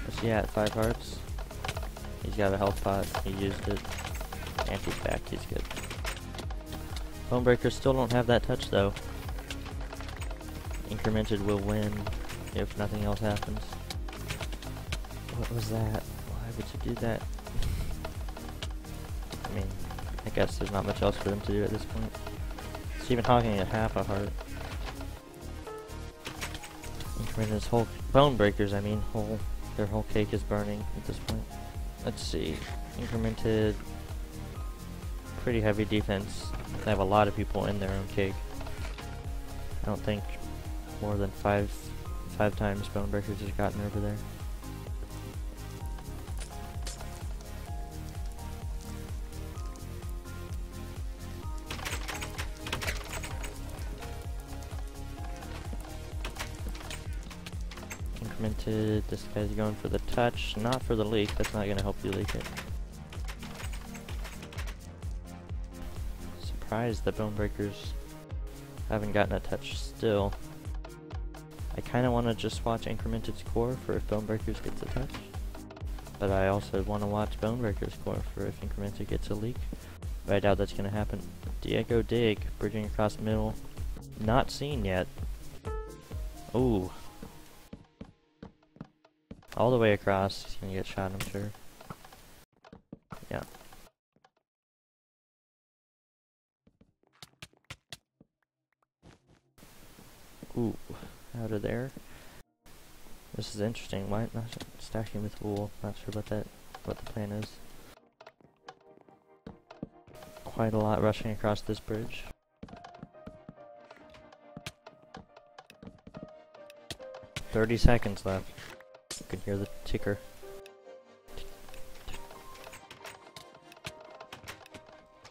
What's he at? 5 hearts? He's got a health pot. He used it. And he's back. He's good. Bone breakers still don't have that touch though. Incremented will win if nothing else happens. What was that? Why would you do that? I mean, I guess there's not much else for them to do at this point. Stephen Hawking at half a heart. Incremented's whole bone breakers, I mean, their whole cake is burning at this point. Let's see. Incremented, pretty heavy defense. They have a lot of people in their own cake. I don't think more than five times bone breakers has gotten over there. Incremented, this guy's going for the touch, not for the leak. That's not going to help you leak it. Surprised that bone breakers haven't gotten a touch still. I kind of want to just watch Incremented's core for if bone breakers gets a touch, but I also want to watch bone breakers core for if Incremented gets a leak. But I doubt that's going to happen. Diego Dig, bridging across the middle, not seen yet. Ooh. All the way across, he's gonna get shot, I'm sure. Yeah. Ooh, out of there. This is interesting. Why not stacking with wool? Not sure what the plan is. Quite a lot rushing across this bridge. "30 seconds left. You can hear the ticker.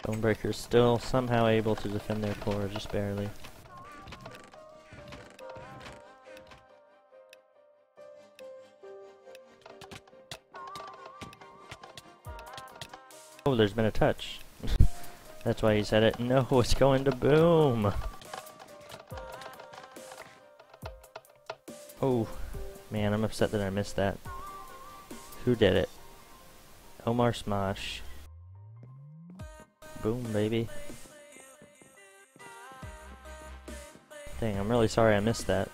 Bonebreaker's still somehow able to defend their core, just barely. Oh, there's been a touch. That's why he said it. No, it's going to boom! Oh. Man, I'm upset that I missed that. Who did it? Omar Smosh. Boom, baby. Dang, I'm really sorry I missed that.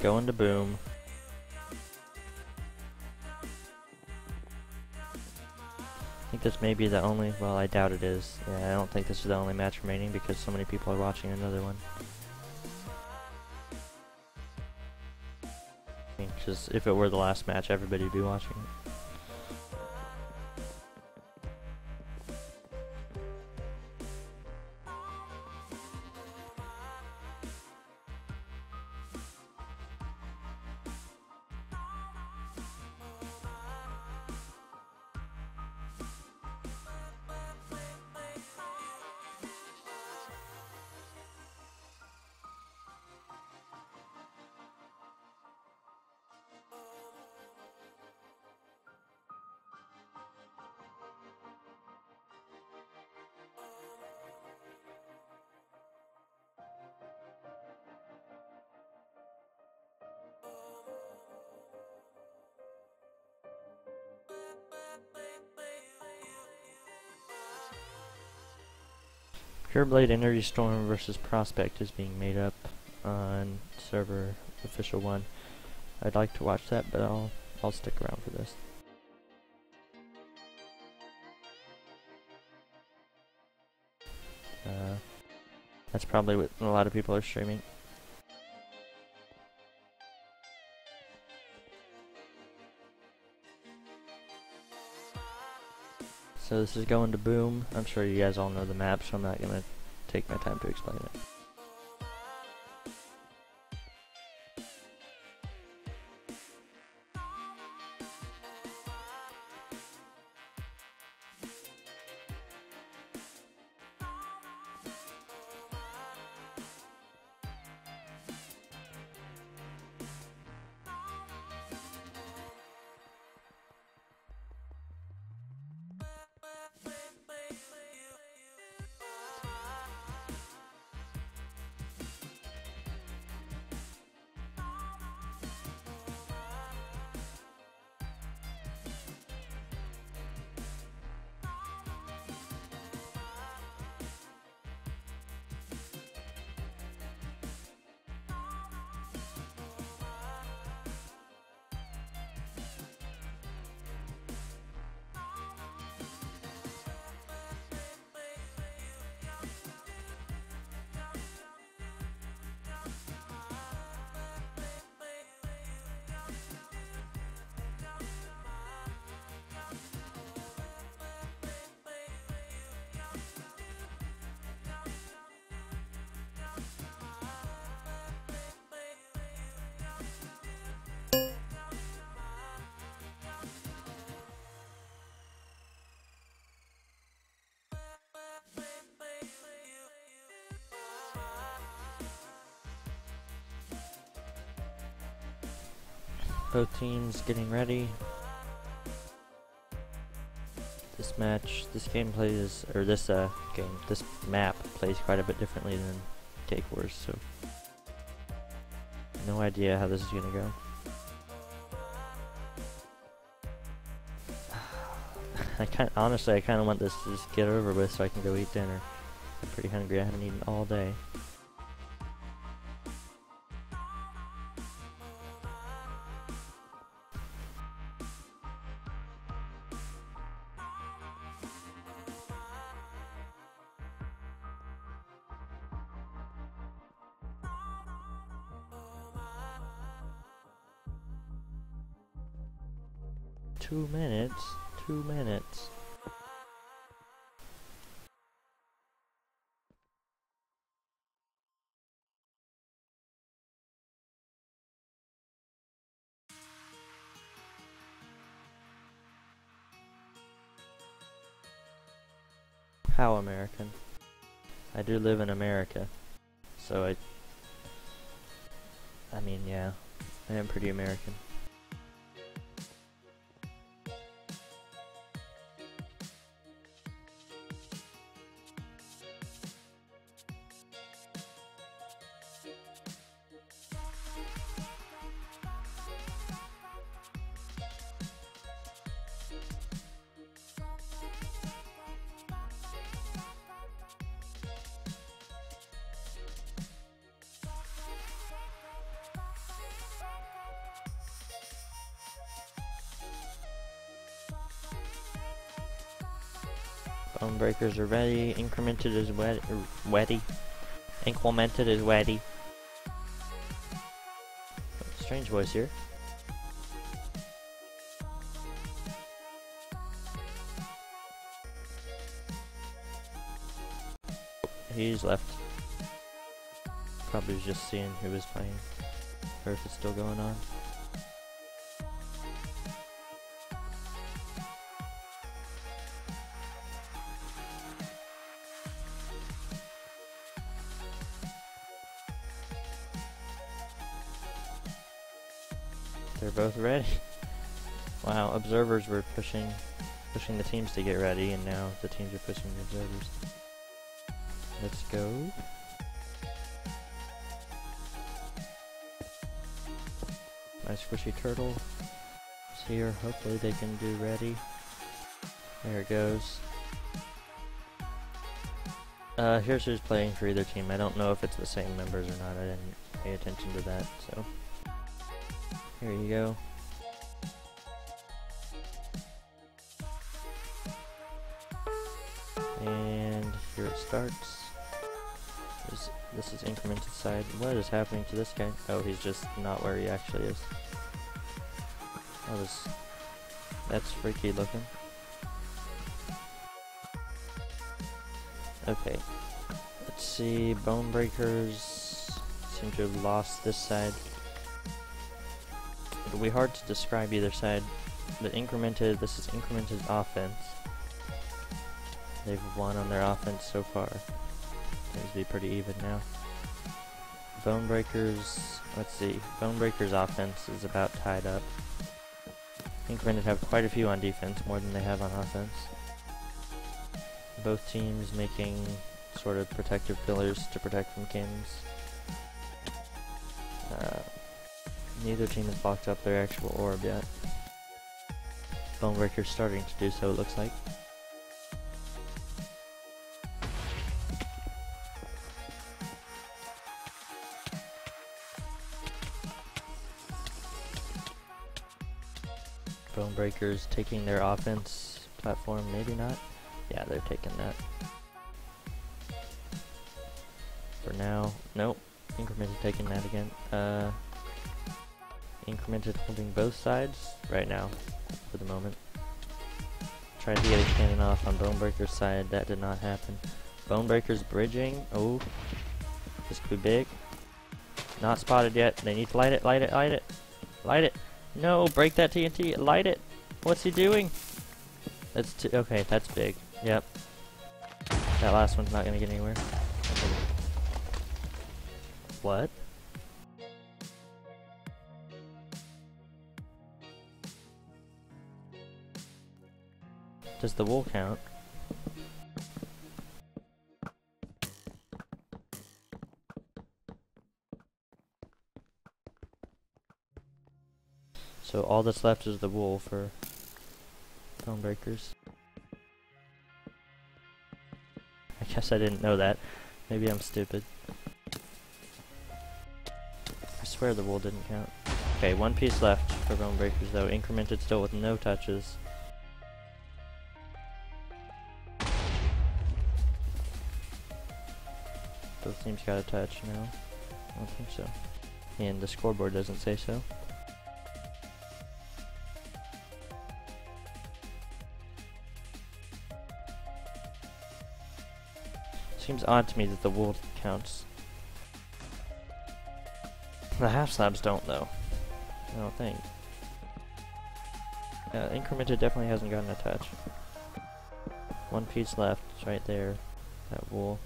going to boom. I think this may be the only, well, I doubt it is. Yeah, I don't think this is the only match remaining because so many people are watching another one. Because if it were the last match, everybody would be watching it. Pureblade Energy Storm versus Prospect is being made up on server official 1. I'd like to watch that, but I'll stick around for this. That's probably what a lot of people are streaming. So this is going to boom. I'm sure you guys all know the map, so I'm not going to take my time to explain it. Both teams getting ready. This game plays, or this map plays quite a bit differently than Cake Wars, so no idea how this is gonna go. Honestly, I kind of want this to just get over with so I can go eat dinner. I'm pretty hungry. I haven't eaten all day. Two minutes. How American? I do live in America, so I mean, yeah, I am pretty American. Bone breakers are ready. Incremented is wetty. Incremented is wetty. Strange voice here. He's left. Probably was just seeing who was playing, or if it's still going on. They're both ready. Wow, observers were pushing the teams to get ready, and now the teams are pushing the observers. Let's go. Nice squishy turtle is here. Hopefully they can do ready. There it goes. Here's who's playing for either team. I don't know if it's the same members or not. I didn't pay attention to that, so. Here you go. And here it starts. This is incremented side. What is happening to this guy? Oh, he's just not where he actually is. That's freaky looking. Okay. Let's see. Bone breakers seem to have lost this side. It'll be hard to describe either side, but this is incremented offense. They've won on their offense so far. Seems to be pretty even now. Bone breakers, let's see. Bone breakers offense is about tied up. Incremented have quite a few on defense, more than they have on offense. Both teams making sort of protective pillars to protect from kings. Neither team has blocked up their actual orb yet. Bonebreaker's starting to do so, it looks like. Bonebreakers taking their offense platform, maybe not. Yeah, they're taking that. For now, nope. Incremented taking that again. Incremented holding both sides right now, for the moment. Tried to get a cannon off on Bonebreaker's side, that did not happen. Bonebreaker's bridging, oh, this could be big. Not spotted yet, they need to light it, light it, light it, light it. No, break that TNT, light it. What's he doing? That's okay, that's big, yep. That last one's not gonna get anywhere. What? Does the wool count? So all that's left is the wool for Bonebreakers. I guess I didn't know that. Maybe I'm stupid. I swear the wool didn't count. Okay, one piece left for Bonebreakers though. Incremented still with no touches. Both teams got a touch now. I don't think so. And the scoreboard doesn't say so. Seems odd to me that the wool counts. The half slabs don't though. I don't think. Incremented definitely hasn't gotten a touch. One piece left, it's right there. That wool.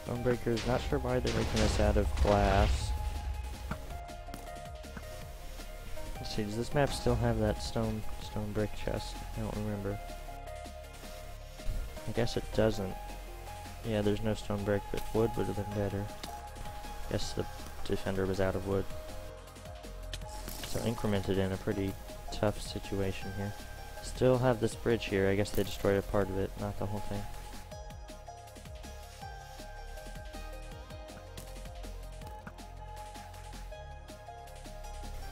Bonebreakers, not sure why they're making this out of glass. Let's see, does this map still have that stone brick chest? I don't remember. I guess it doesn't. Yeah, there's no stone brick, but wood would have been better. Guess the defender was out of wood. So incremented in a pretty tough situation here. Still have this bridge here. I guess they destroyed a part of it, not the whole thing.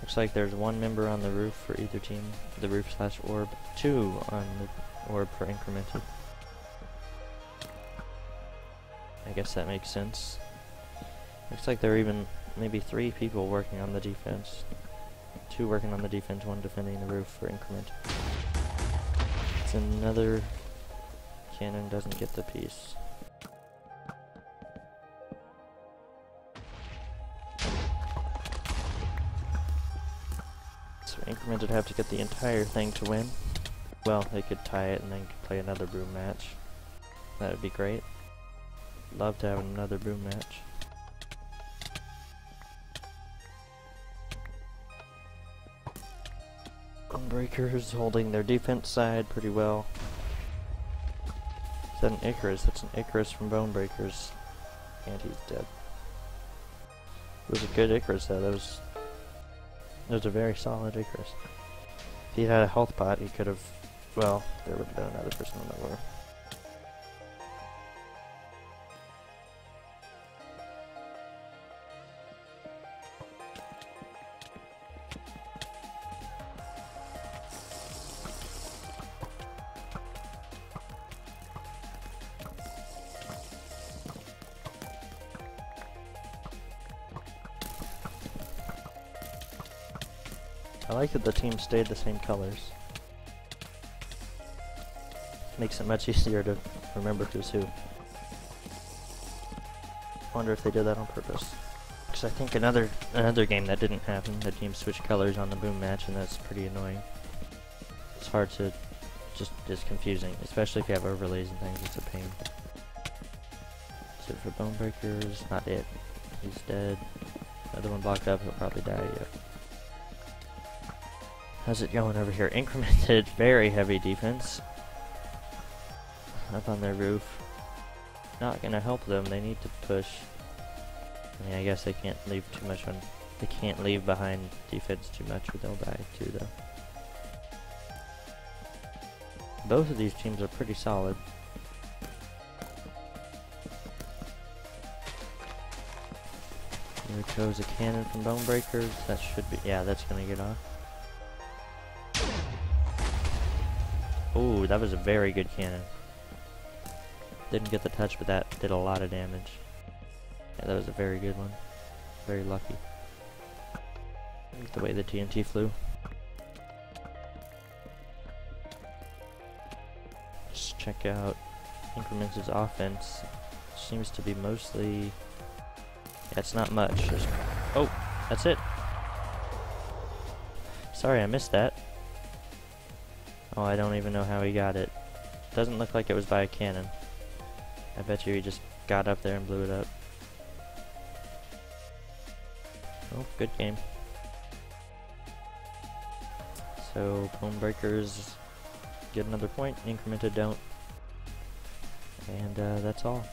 Looks like there's one member on the roof for either team. The roof slash orb. Two on the orb for incremented. I guess that makes sense. Looks like there are even maybe 3 people working on the defense. 2 working on the defense, 1 defending the roof for incremented. It's another cannon doesn't get the piece. So incremented have to get the entire thing to win. Well, they could tie it and then play another broom match. That would be great. Love to have another broom match. Breakers holding their defense side pretty well. Is that an Icarus? That's an Icarus from Bone Breakers. And he's dead. It was a good Icarus though. That was a very solid Icarus. If he had a health pot, he could have, well, there would have been another person on the floor. I like that the team stayed the same colors. Makes it much easier to remember who's who. Wonder if they did that on purpose. Because I think another game that didn't happen, the team switched colors on the boom match, and that's pretty annoying. It's hard to, just confusing, especially if you have overlays and things, it's a pain. So for Bone Breakers, not it. He's dead. Another one blocked up, he'll probably die, yeah. How's it going over here? Incremented, very heavy defense. Up on their roof. Not gonna help them, they need to push. I mean, I guess they can't leave too much on... They can't leave behind defense too much or they'll die too, though. Both of these teams are pretty solid. Here goes a cannon from Bone Breakers. That should be... Yeah, that's gonna get off. Ooh, that was a very good cannon. Didn't get the touch, but that did a lot of damage. Yeah, that was a very good one. Very lucky. Look at the way the TNT flew. Just check out Incremented's offense. Seems to be mostly... Yeah, it's not much. Oh, that's it. Sorry, I missed that. Oh, I don't even know how he got it. Doesn't look like it was by a cannon. I bet you he just got up there and blew it up. Oh, good game. So, Bone Breakers get another point, Incremented don't. And that's all.